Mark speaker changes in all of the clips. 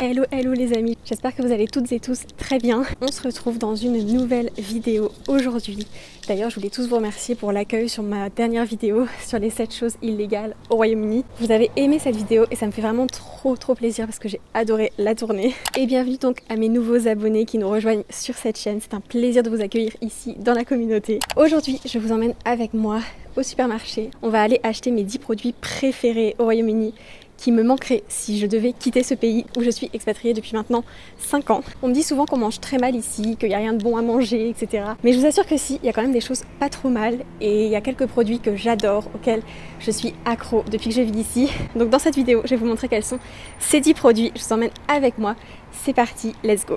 Speaker 1: Hello hello les amis, j'espère que vous allez toutes et tous très bien. On se retrouve dans une nouvelle vidéo aujourd'hui. D'ailleurs je voulais tous vous remercier pour l'accueil sur ma dernière vidéo sur les 7 choses illégales au Royaume-Uni. Vous avez aimé cette vidéo et ça me fait vraiment trop plaisir parce que j'ai adoré la tourner. Et bienvenue donc à mes nouveaux abonnés qui nous rejoignent sur cette chaîne. C'est un plaisir de vous accueillir ici dans la communauté. Aujourd'hui je vous emmène avec moi au supermarché. On va aller acheter mes 10 produits préférés au Royaume-Uni qui me manquerait si je devais quitter ce pays où je suis expatriée depuis maintenant 5 ans. On me dit souvent qu'on mange très mal ici, qu'il n'y a rien de bon à manger, etc. Mais je vous assure que si, il y a quand même des choses pas trop mal et il y a quelques produits que j'adore, auxquels je suis accro depuis que je vis ici. Donc dans cette vidéo, je vais vous montrer quels sont ces 10 produits. Je vous emmène avec moi. C'est parti, let's go!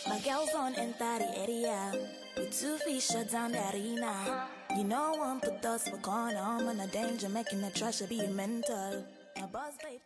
Speaker 2: My girls on in that area. We 2 feet shut down the arena. You know one put us for corner. I'm in a danger making the trash be mental. My boss babe.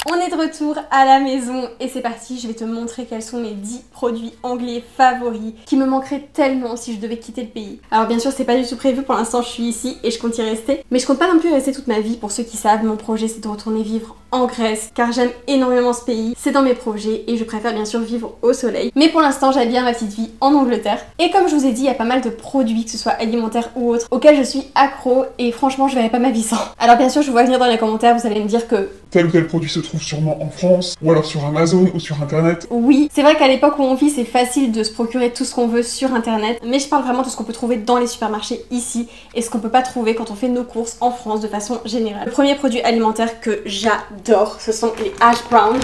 Speaker 1: On est de retour à la maison et c'est parti, je vais te montrer quels sont mes 10 produits anglais favoris qui me manqueraient tellement si je devais quitter le pays. Alors bien sûr c'est pas du tout prévu, pour l'instant je suis ici et je compte y rester, mais je compte pas non plus rester toute ma vie. Pour ceux qui savent, mon projet c'est de retourner vivre en Grèce car j'aime énormément ce pays, c'est dans mes projets et je préfère bien sûr vivre au soleil. Mais pour l'instant j'aime bien ma petite vie en Angleterre et comme je vous ai dit, il y a pas mal de produits, que ce soit alimentaires ou autres, auxquels je suis accro et franchement je verrai pas ma vie sans. Alors bien sûr je vous vois venir dans les commentaires, vous allez me dire que
Speaker 3: tel ou tel produit se trouve sûrement en France, ou alors sur Amazon ou sur internet.
Speaker 1: Oui, c'est vrai qu'à l'époque où on vit, c'est facile de se procurer tout ce qu'on veut sur internet, mais je parle vraiment de ce qu'on peut trouver dans les supermarchés ici et ce qu'on peut pas trouver quand on fait nos courses en France de façon générale. Le premier produit alimentaire que j'adore, ce sont les hash browns.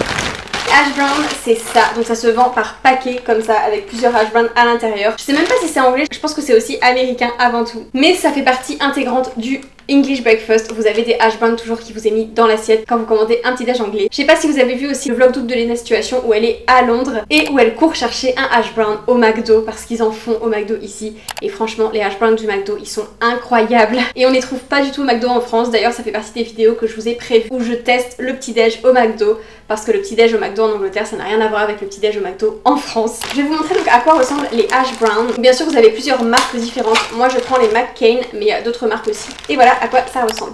Speaker 1: Hash brown, c'est ça, donc ça se vend par paquet comme ça avec plusieurs hash browns à l'intérieur. Je sais même pas si c'est anglais, je pense que c'est aussi américain avant tout, mais ça fait partie intégrante du English breakfast. Vous avez des hash browns toujours qui vous est mis dans l'assiette quand vous commandez un petit déj anglais. Je sais pas si vous avez vu aussi le vlog d'août de Lena Situation où elle est à Londres et où elle court chercher un hash brown au McDo parce qu'ils en font au McDo ici. Et franchement, les hash browns du McDo, ils sont incroyables. Et on les trouve pas du tout au McDo en France. D'ailleurs, ça fait partie des vidéos que je vous ai prévues où je teste le petit déj au McDo parce que le petit déj au McDo en Angleterre, ça n'a rien à voir avec le petit déj au McDo en France. Je vais vous montrer donc à quoi ressemblent les hash browns. Bien sûr, vous avez plusieurs marques différentes. Moi, je prends les McCain, mais il y a d'autres marques aussi. Et voilà à quoi ça ressemble.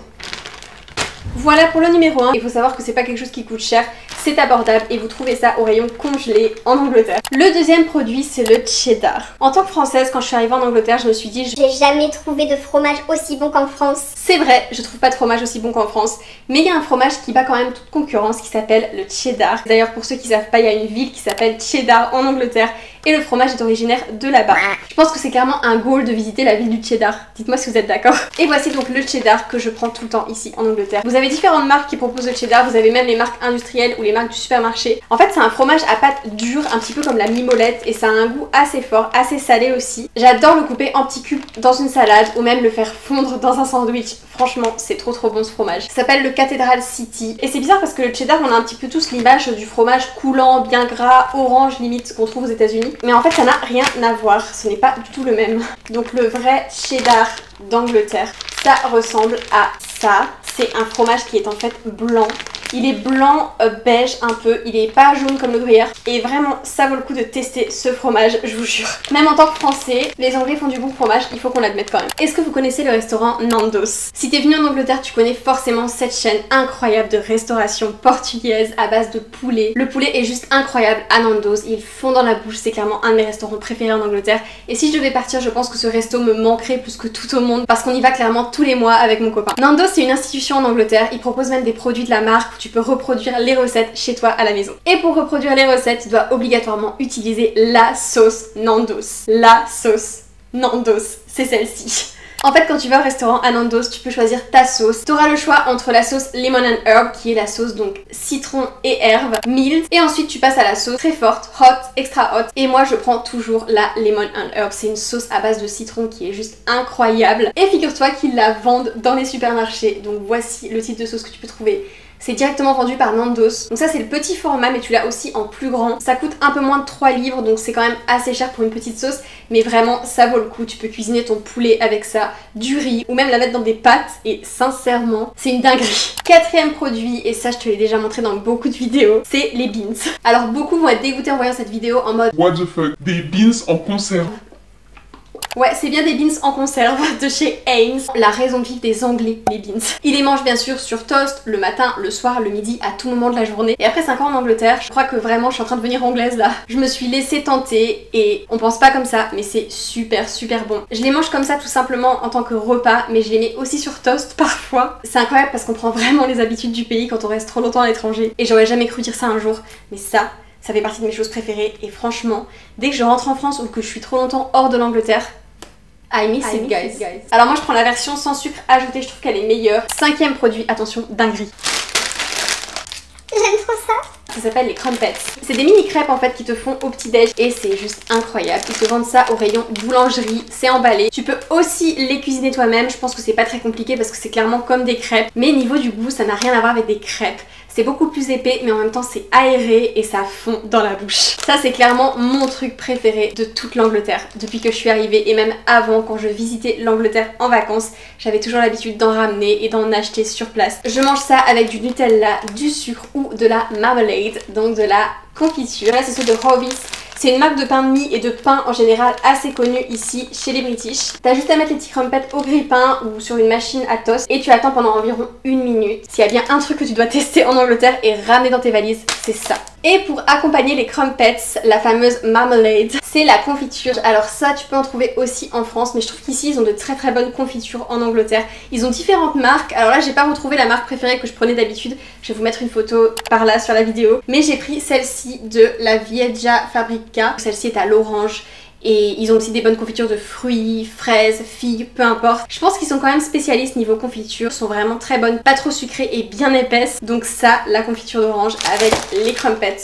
Speaker 1: Voilà pour le numéro 1. Il faut savoir que c'est pas quelque chose qui coûte cher, c'est abordable et vous trouvez ça au rayon congelé en Angleterre. Le deuxième produit, c'est le cheddar. En tant que française, quand je suis arrivée en Angleterre, je me suis dit
Speaker 4: j'ai jamais trouvé de fromage aussi bon qu'en France.
Speaker 1: C'est vrai, je trouve pas de fromage aussi bon qu'en France, mais il y a un fromage qui bat quand même toute concurrence qui s'appelle le cheddar. D'ailleurs, pour ceux qui savent pas, il y a une ville qui s'appelle Cheddar en Angleterre et le fromage est originaire de là-bas. Je pense que c'est clairement un goal de visiter la ville du cheddar. Dites-moi si vous êtes d'accord. Et voici donc le cheddar que je prends tout le temps ici en Angleterre. Vous avez différentes marques qui proposent le cheddar, vous avez même les marques industrielles ou les marques du supermarché. En fait, c'est un fromage à pâte dure, un petit peu comme la mimolette et ça a un goût assez fort, assez salé aussi. J'adore le couper en petits cubes dans une salade ou même le faire fondre dans un sandwich. Franchement, c'est trop bon ce fromage. Ça s'appelle le Cathedral City. Et c'est bizarre parce que le cheddar, on a un petit peu tous l'image du fromage coulant, bien gras, orange limite qu'on trouve aux États-Unis. Mais en fait, ça n'a rien à voir. Ce n'est pas du tout le même. Donc le vrai cheddar d'Angleterre, ça ressemble à ça. C'est un fromage qui est en fait blanc. Il est blanc beige un peu, il est pas jaune comme le gruyère. Et vraiment, ça vaut le coup de tester ce fromage, je vous jure. Même en tant que français, les Anglais font du bon fromage, il faut qu'on l'admette quand même. Est-ce que vous connaissez le restaurant Nando's? Si t'es venu en Angleterre, tu connais forcément cette chaîne incroyable de restauration portugaise à base de poulet. Le poulet est juste incroyable à Nando's, il fond dans la bouche, c'est clairement un de mes restaurants préférés en Angleterre. Et si je devais partir, je pense que ce resto me manquerait plus que tout au monde parce qu'on y va clairement tous les mois avec mon copain. Nando's, c'est une institution en Angleterre, ils proposent même des produits de la marque. Tu peux reproduire les recettes chez toi à la maison. Et pour reproduire les recettes, tu dois obligatoirement utiliser la sauce Nando's. La sauce Nando's, c'est celle-ci. En fait, quand tu vas au restaurant à Nando's, tu peux choisir ta sauce. Tu auras le choix entre la sauce Lemon and Herb, qui est la sauce donc citron et herbe, mild. Et ensuite, tu passes à la sauce très forte, hot, extra hot. Et moi, je prends toujours la Lemon and Herb. C'est une sauce à base de citron qui est juste incroyable. Et figure-toi qu'ils la vendent dans les supermarchés. Donc voici le type de sauce que tu peux trouver C'est directement vendu par Nandos. Donc ça c'est le petit format mais tu l'as aussi en plus grand. Ça coûte un peu moins de 3 livres donc c'est quand même assez cher pour une petite sauce. Mais vraiment ça vaut le coup. Tu peux cuisiner ton poulet avec ça, du riz ou même la mettre dans des pâtes et sincèrement c'est une dinguerie. Quatrième produit, et ça je te l'ai déjà montré dans beaucoup de vidéos, c'est les beans. Alors beaucoup vont être dégoûtés en voyant cette vidéo en mode
Speaker 3: What the fuck? Des beans en conserve.
Speaker 1: ouais, c'est bien des beans en conserve de chez Heinz. La raison de vivre des Anglais, les beans. Ils les mangent bien sûr sur toast, le matin, le soir, le midi, à tout moment de la journée. Et après 5 ans en Angleterre, je crois que vraiment je suis en train de devenir anglaise là. Je me suis laissée tenter et on pense pas comme ça, mais c'est super super bon. Je les mange comme ça tout simplement en tant que repas, mais je les mets aussi sur toast parfois. C'est incroyable parce qu'on prend vraiment les habitudes du pays quand on reste trop longtemps à l'étranger. Et j'aurais jamais cru dire ça un jour, mais ça fait partie de mes choses préférées. Et franchement, dès que je rentre en France ou que je suis trop longtemps hors de l'Angleterre, I miss it guys. Alors moi je prends la version sans sucre ajouté, je trouve qu'elle est meilleure. Cinquième produit, attention, dinguerie.
Speaker 4: J'aime trop ça.
Speaker 1: Ça s'appelle les crumpets. C'est des mini crêpes en fait qui te font au petit déj et c'est juste incroyable. Ils te vendent ça au rayon boulangerie, c'est emballé. Tu peux aussi les cuisiner toi-même, je pense que c'est pas très compliqué parce que c'est clairement comme des crêpes. Mais niveau du goût, ça n'a rien à voir avec des crêpes. C'est beaucoup plus épais mais en même temps c'est aéré et ça fond dans la bouche. Ça c'est clairement mon truc préféré de toute l'Angleterre depuis que je suis arrivée et même avant quand je visitais l'Angleterre en vacances. J'avais toujours l'habitude d'en ramener et d'en acheter sur place. Je mange ça avec du Nutella, du sucre ou de la marmalade, donc de la confiture. Là c'est ceux de Hovis. C'est une marque de pain de mie et de pain en général assez connue ici chez les British. T'as juste à mettre les petits crumpets au grille-pain ou sur une machine à toast et tu attends pendant environ 1 minute. S'il y a bien un truc que tu dois tester en Angleterre et ramener dans tes valises, c'est ça. Et pour accompagner les crumpets, la fameuse marmalade, c'est la confiture. Alors ça, tu peux en trouver aussi en France, mais je trouve qu'ici, ils ont de très très bonnes confitures en Angleterre. Ils ont différentes marques. Alors là, j'ai pas retrouvé la marque préférée que je prenais d'habitude. Je vais vous mettre une photo par là sur la vidéo. Mais j'ai pris celle-ci de la Vieja Fabrica. Celle-ci est à l'orange. Et ils ont aussi des bonnes confitures de fruits, fraises, figues, peu importe. Je pense qu'ils sont quand même spécialistes niveau confiture, sont vraiment très bonnes, pas trop sucrées et bien épaisses. Donc ça, la confiture d'orange avec les crumpets.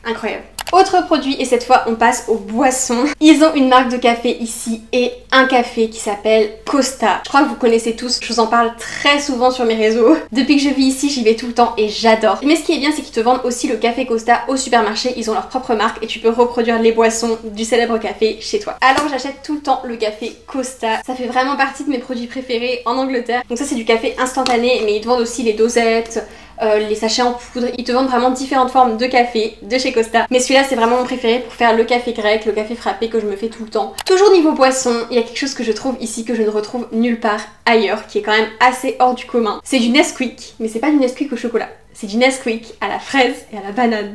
Speaker 1: Incroyable. Autre produit, et cette fois on passe aux boissons. Ils ont une marque de café ici et un café qui s'appelle Costa. Je crois que vous connaissez tous, je vous en parle très souvent sur mes réseaux. Depuis que je vis ici, j'y vais tout le temps et j'adore. Mais ce qui est bien, c'est qu'ils te vendent aussi le café Costa au supermarché. Ils ont leur propre marque et tu peux reproduire les boissons du célèbre café chez toi. Alors j'achète tout le temps le café Costa. Ça fait vraiment partie de mes produits préférés en Angleterre. Donc ça c'est du café instantané, mais ils te vendent aussi les dosettes, les sachets en poudre. Ils te vendent vraiment différentes formes de café de chez Costa. Mais celui-là c'est vraiment mon préféré pour faire le café grec, le café frappé que je me fais tout le temps. Toujours niveau boisson, il y a quelque chose que je trouve ici que je ne retrouve nulle part ailleurs, qui est quand même assez hors du commun. C'est du Nesquik, mais c'est pas du Nesquik au chocolat. C'est du Nesquik à la fraise et à la banane.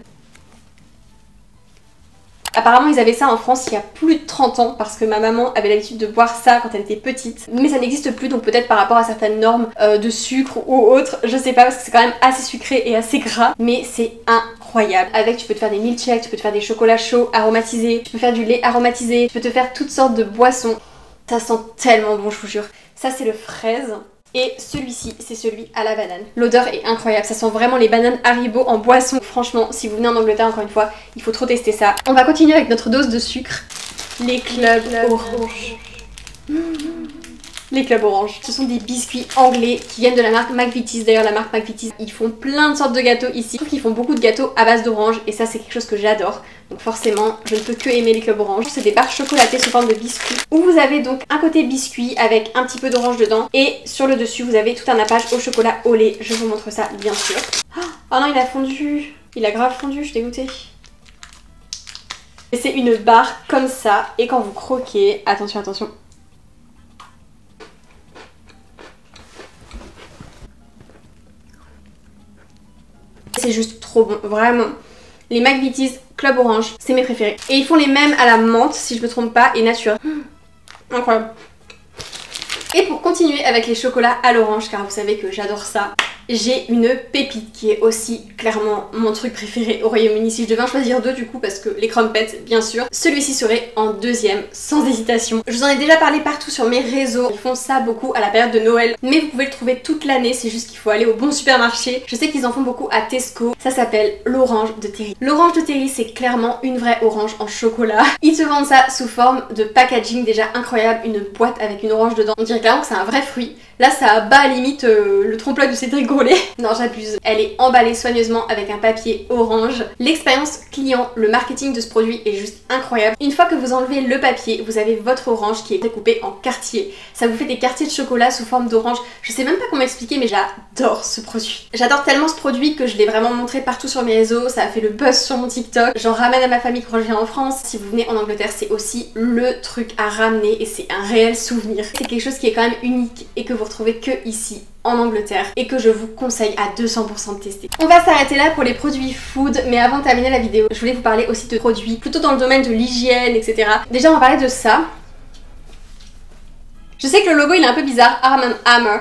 Speaker 1: Apparemment ils avaient ça en France il y a plus de 30 ans parce que ma maman avait l'habitude de boire ça quand elle était petite. Mais ça n'existe plus, donc peut-être par rapport à certaines normes de sucre ou autre, je sais pas, parce que c'est quand même assez sucré et assez gras. Mais c'est incroyable. Avec tu peux te faire des milkshakes, tu peux te faire des chocolats chauds aromatisés, tu peux faire du lait aromatisé, tu peux te faire toutes sortes de boissons. Ça sent tellement bon, je vous jure. Ça c'est le fraise. Et celui-ci, c'est celui à la banane. L'odeur est incroyable, ça sent vraiment les bananes Haribo en boisson. Franchement, si vous venez en Angleterre, encore une fois, il faut trop tester ça. On va continuer avec notre dose de sucre. Les clubs orange. Les clubs orange. Ce sont des biscuits anglais qui viennent de la marque McVitie's. D'ailleurs, la marque McVitie's, ils font plein de sortes de gâteaux ici. Je trouve qu'ils font beaucoup de gâteaux à base d'orange et ça, c'est quelque chose que j'adore. Donc forcément, je ne peux que aimer les clubs orange. C'est des barres chocolatées sous forme de biscuits où vous avez donc un côté biscuit avec un petit peu d'orange dedans et sur le dessus, vous avez tout un nappage au chocolat au lait. Je vous montre ça, bien sûr. Oh non, il a fondu. Il a grave fondu, je suis dégoûtée. Et c'est une barre comme ça et quand vous croquez, attention, attention. C'est juste trop bon, vraiment. Les McVitie's Club Orange, c'est mes préférés. Et ils font les mêmes à la menthe, si je me trompe pas, et nature. Incroyable. Et pour continuer avec les chocolats à l'orange, car vous savez que j'adore ça, j'ai une pépite qui est aussi clairement mon truc préféré au Royaume-Uni. Si je devais en choisir deux du coup, parce que les crumpets bien sûr, celui-ci serait en deuxième sans hésitation. Je vous en ai déjà parlé partout sur mes réseaux, ils font ça beaucoup à la période de Noël, mais vous pouvez le trouver toute l'année, c'est juste qu'il faut aller au bon supermarché. Je sais qu'ils en font beaucoup à Tesco, ça s'appelle l'orange de Terry. L'orange de Terry c'est clairement une vraie orange en chocolat. Ils te vendent ça sous forme de packaging déjà incroyable, une boîte avec une orange dedans. On dirait clairement que c'est un vrai fruit. Là ça bat à limite le trompe-l'œil de Cédric envolée. Non, j'abuse. Elle est emballée soigneusement avec un papier orange. L'expérience client, le marketing de ce produit est juste incroyable. Une fois que vous enlevez le papier, vous avez votre orange qui est découpé en quartiers. Ça vous fait des quartiers de chocolat sous forme d'orange. Je sais même pas comment expliquer, mais j'adore ce produit. J'adore tellement ce produit que je l'ai vraiment montré partout sur mes réseaux. Ça a fait le buzz sur mon TikTok. J'en ramène à ma famille quand je viens en France. Si vous venez en Angleterre, c'est aussi le truc à ramener et c'est un réel souvenir. C'est quelque chose qui est quand même unique et que vous retrouvez que ici en Angleterre et que je vous conseille à 200% de tester. On va s'arrêter là pour les produits food, mais avant de terminer la vidéo, je voulais vous parler aussi de produits plutôt dans le domaine de l'hygiène, etc. Déjà, on va parler de ça. Je sais que le logo il est un peu bizarre, Arm & Hammer.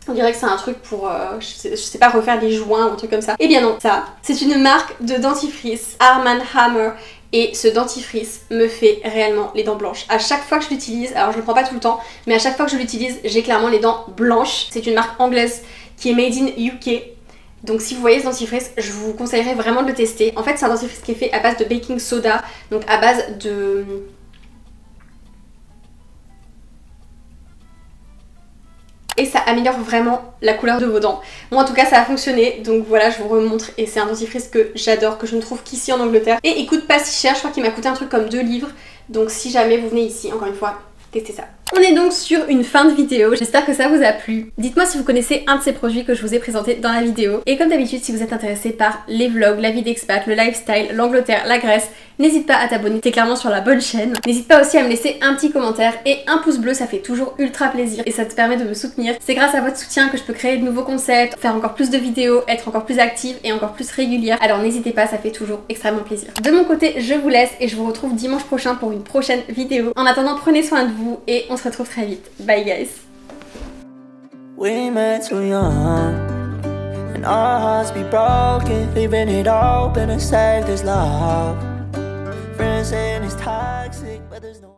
Speaker 1: On dirait que c'est un truc pour, je sais pas, refaire des joints ou un truc comme ça. Eh bien non, ça, c'est une marque de dentifrice, Arm & Hammer. Et ce dentifrice me fait réellement les dents blanches. À chaque fois que je l'utilise, alors je le prends pas tout le temps, mais à chaque fois que je l'utilise, j'ai clairement les dents blanches. C'est une marque anglaise qui est made in UK. Donc si vous voyez ce dentifrice, je vous conseillerais vraiment de le tester. En fait, c'est un dentifrice qui est fait à base de baking soda, donc à base de... Et ça améliore vraiment la couleur de vos dents. Moi en tout cas ça a fonctionné, donc voilà, je vous remontre. Et c'est un dentifrice que j'adore, que je ne trouve qu'ici en Angleterre. Et il coûte pas si cher, je crois qu'il m'a coûté un truc comme 2 livres. Donc si jamais vous venez ici, encore une fois, testez ça. On est donc sur une fin de vidéo, j'espère que ça vous a plu. Dites-moi si vous connaissez un de ces produits que je vous ai présenté dans la vidéo. Et comme d'habitude, si vous êtes intéressé par les vlogs, la vie d'expat, le lifestyle, l'Angleterre, la Grèce, n'hésite pas à t'abonner, t'es clairement sur la bonne chaîne. N'hésite pas aussi à me laisser un petit commentaire et un pouce bleu, ça fait toujours ultra plaisir et ça te permet de me soutenir. C'est grâce à votre soutien que je peux créer de nouveaux concepts, faire encore plus de vidéos, être encore plus active et encore plus régulière. Alors n'hésitez pas, ça fait toujours extrêmement plaisir. De mon côté, je vous laisse et je vous retrouve dimanche prochain pour une prochaine vidéo. En attendant, prenez soin de vous et on se retrouve très vite. Bye guys.
Speaker 5: We met too young, and our hearts be broken, leaving it open to save this love. Friends saying it's toxic.